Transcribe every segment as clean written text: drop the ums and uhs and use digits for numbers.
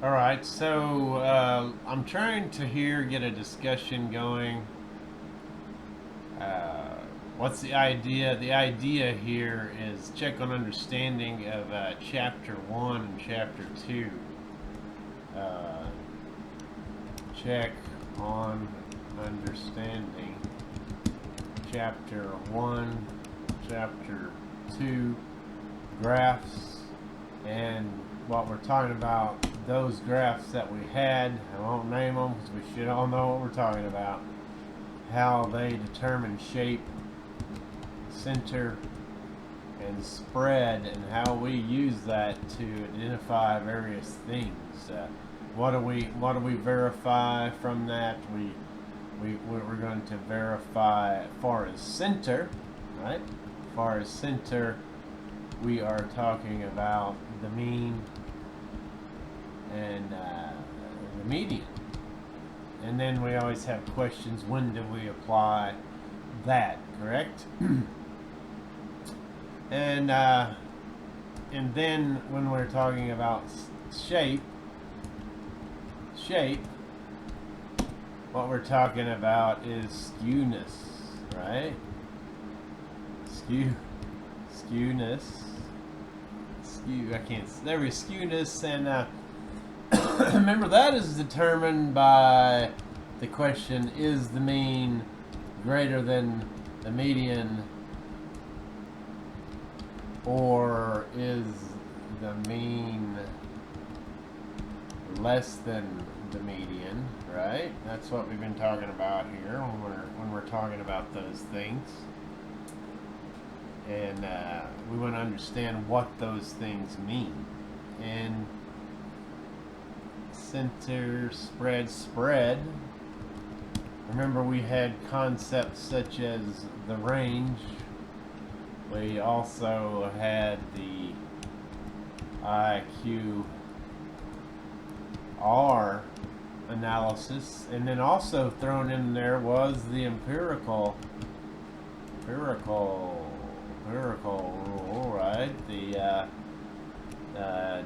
All right, so I'm trying to get a discussion going. Uh, what's the idea? The idea here is check on understanding of Chapter 1 and Chapter 2. Uh, check on understanding Chapter 1, Chapter 2, graphs, and what we're talking about, those graphs that we had. I won't name them because we should all know what we're talking about. How they determine shape, center, and spread, and how we use that to identify various things. What do we verify from that? We're going to verify as far as center, right? As far as center, we are talking about the mean and the median. And then we always have questions, when do we apply that, correct? and then when we're talking about shape, what we're talking about is skewness, right? There is skewness, and remember that is determined by the question, is the mean greater than the median, or is the mean less than the median, right? That's what we've been talking about here when we're talking about those things. And we want to understand what those things mean. And center, spread. Remember, we had concepts such as the range. We also had the IQR analysis, and then also thrown in there was the empirical rule, right? The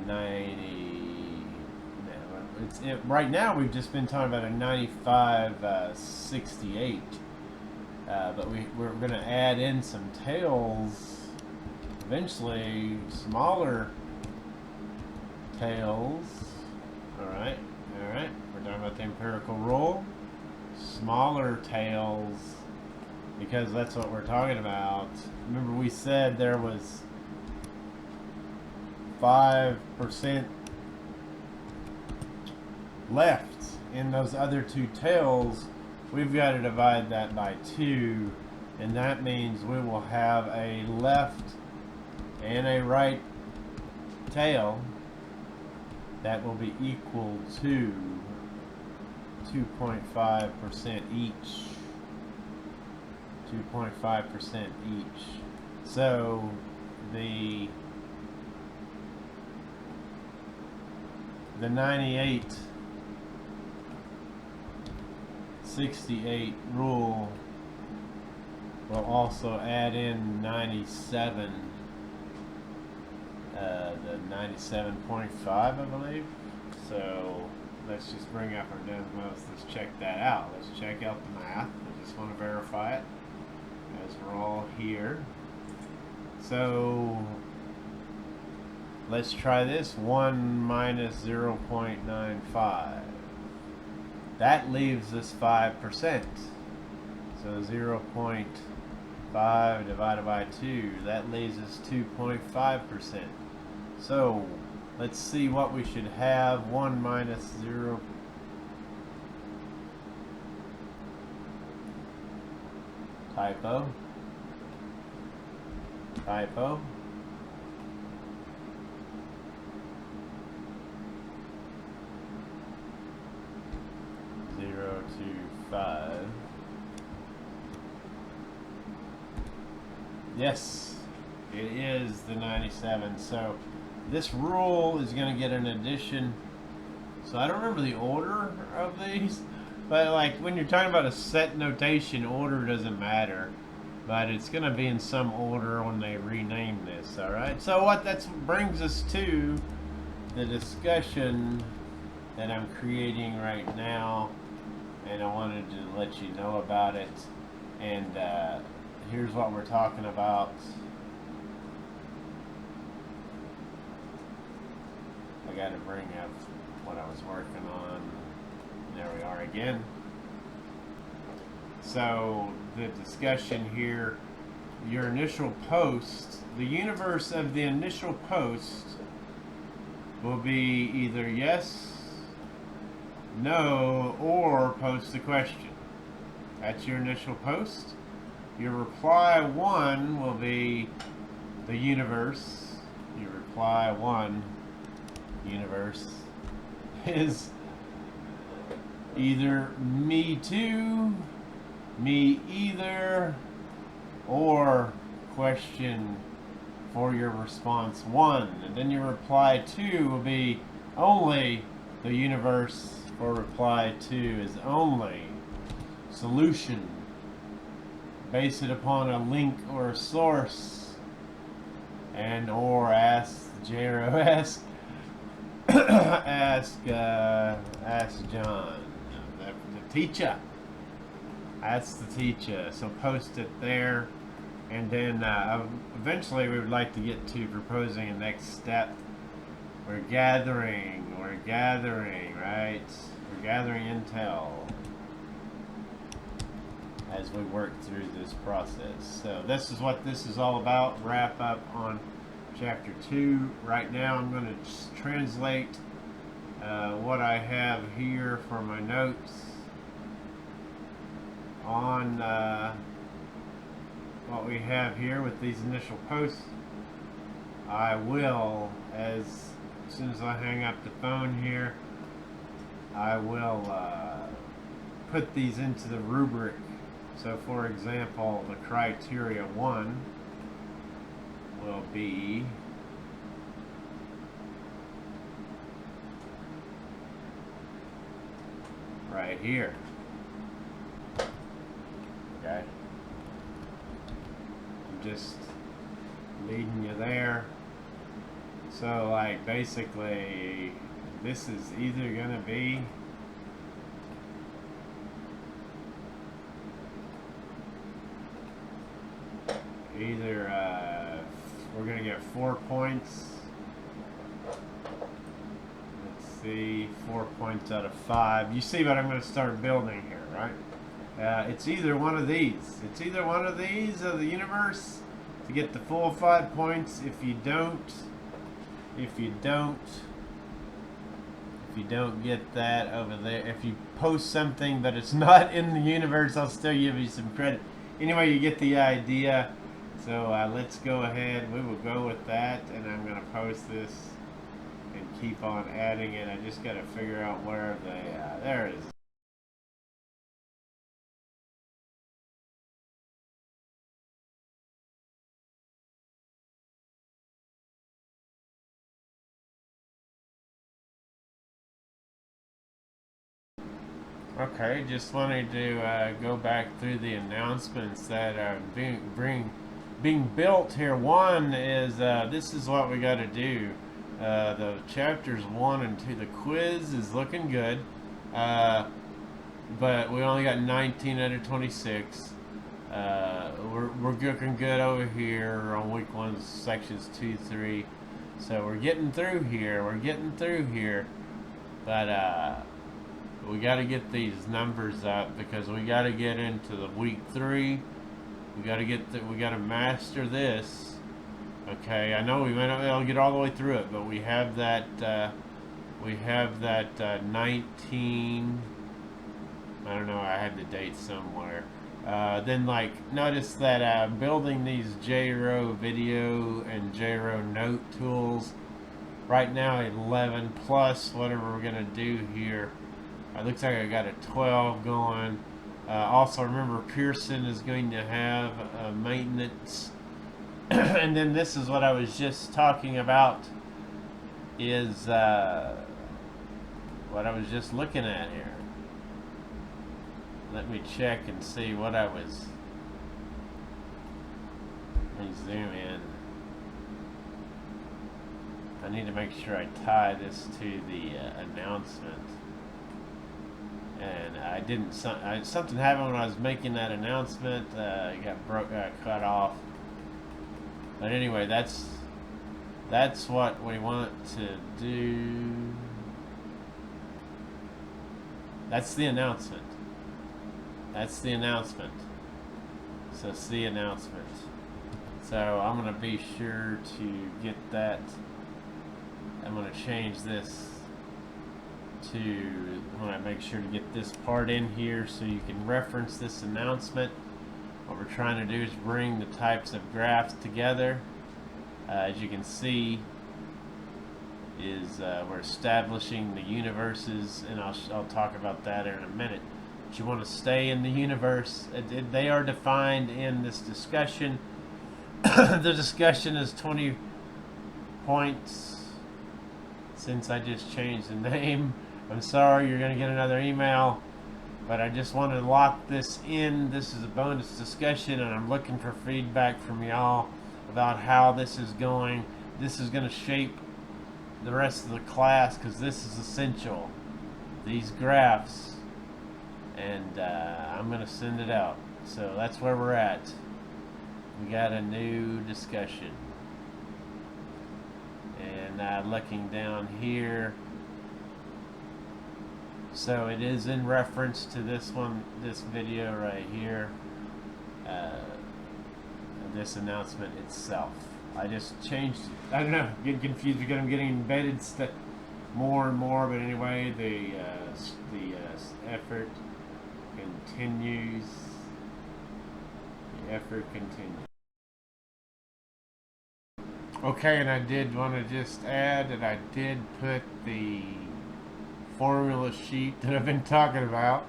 90. Right now we've just been talking about a 95-68, but we're going to add in some tails eventually, smaller tails. All right, we're talking about the empirical rule, smaller tails, because that's what we're talking about. Remember, we said there was 5% left in those other two tails. We've got to divide that by 2, and that means we will have a left and a right tail that will be equal to 2.5% each. 2.5% each. So the 98-68 rule will also add in 97, the 97.5, I believe. So let's just bring up our Desmos. Let's check that out. Let's check out the math. I just want to verify it as we're all here. So let's try this. 1 minus 0.95. That leaves us 5%. So 0.5 divided by 2, that leaves us 2.5%. So let's see what we should have. 1 minus 0. Typo. 0 to 5. Yes, it is the 97. So this rule is going to get an addition. So I don't remember the order of these, but like when you're talking about a set notation, order doesn't matter. But it's going to be in some order when they rename this, all right? So what that brings us to the discussion that I'm creating right now, and I wanted to let you know about it. And here's what we're talking about. I got to bring up what I was working on. There we are again. So the discussion here, your initial post, the universe of the initial post will be either yes, no, or post a question. That's your initial post. Your reply 1 will be the universe. Your reply 1 universe is either me too, me either, or question for your response 1. And then your reply 2 will be only the universe for reply 2 is only solution. Base it upon a link or a source, and or ask JRO, ask John, the teacher. Ask the teacher. So post it there, and then eventually we would like to get to proposing a next step. We're gathering, right? We're gathering intel as we work through this process. So this is what this is all about. Wrap up on chapter 2. Right now I'm going to just translate what I have here for my notes on what we have here with these initial posts. I will, as soon as I hang up the phone here, I will put these into the rubric. So for example, the criteria 1 will be right here. Okay. I'm just leading you there. So like basically this is either gonna be we're gonna get 4 points. Let's see, 4 points out of 5. You see what I'm gonna start building here, right? It's either one of these. It's either one of these of the universe to get the full 5 points. If you don't get that over there, if you post something but it's not in the universe, I'll still give you some credit. Anyway, you get the idea. So let's go ahead. We will go with that, and I'm going to post this and keep on adding it. I just got to figure out where there it is. Okay, just wanted to go back through the announcements that are being built here. One is this is what we got to do. The chapters 1 and 2, the quiz is looking good, but we only got 19 out of 26. We're looking good over here on week 1, sections 2, 3. So we're getting through here. But we got to get these numbers up because we got to get into the week 3. We got to master this. Okay, I know we may not be able to get all the way through it, but we have that 19. I don't know. I had the date somewhere. Then notice that building these JRO video and JRO note tools. Right now 11 plus whatever we're gonna do here. It looks like I got a 12 going. Also remember Pearson is going to have maintenance. And then this is what I was just talking about, is what I was just looking at here. Let me check and see what I was. Let me zoom in. I need to make sure I tie this to the announcement. And I didn't. Something happened when I was making that announcement. It got cut off. But anyway, that's what we want to do. That's the announcement. That's the announcement. So it's the announcement. So I'm going to be sure to get that. I'm going to change this to, I'm going to make sure to get this part in here so you can reference this announcement. What we're trying to do is bring the types of graphs together. As you can see, we're establishing the universes, and I'll talk about that in a minute. But you want to stay in the universe. They are defined in this discussion. The discussion is 20 points. Since I just changed the name, I'm sorry, you're going to get another email, but I just want to lock this in. This is a bonus discussion, and I'm looking for feedback from y'all about how this is going. This is going to shape the rest of the class because this is essential, these graphs, and I'm going to send it out. So that's where we're at. We got a new discussion. And looking down here, so it is in reference to this one, this video right here, this announcement itself. I just changed it. I don't know, getting confused because I'm getting embedded stuff more and more, but anyway, the effort continues. The effort continues. Okay, and I did want to just add that I did put the formula sheet that I've been talking about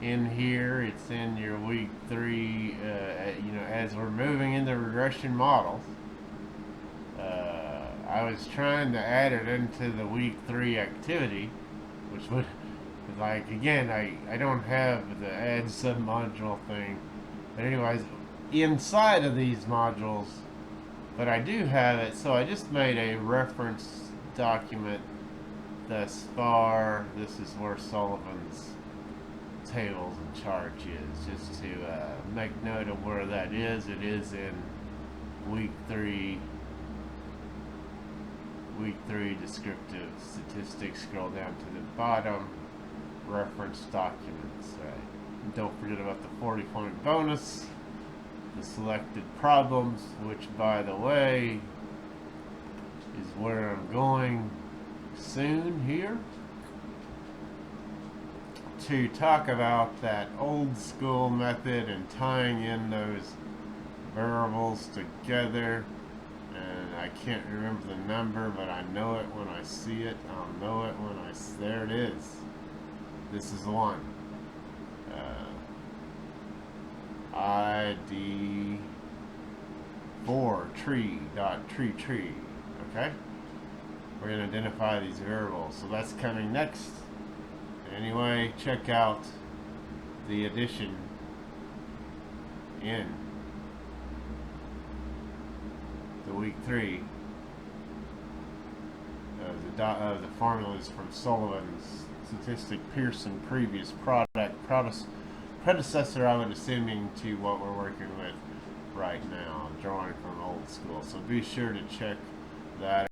in here. It's in your week 3, as we're moving into regression models. I was trying to add it into the week 3 activity, which would, like, again, I don't have the add submodule thing. But anyways, inside of these modules, but I do have it, so I just made a reference document thus far. This is where Sullivan's tables and charge is, just to make note of where that is. It is in week 3 descriptive statistics. Scroll down to the bottom, reference documents. Right. And don't forget about the 40-point bonus. The selected problems, which, by the way, is where I'm going soon here to talk about that old school method and tying in those variables together. And I can't remember the number, but I know it when I see it. I'll know it when there it is. This is the one. ID4 tree. Okay, we're going to identify these variables, so that's coming next. Anyway, check out the addition in the week 3 of the formulas from Sullivan's statistic Pearson previous predecessor, I would assuming, to what we're working with right now, drawing from old school. So be sure to check that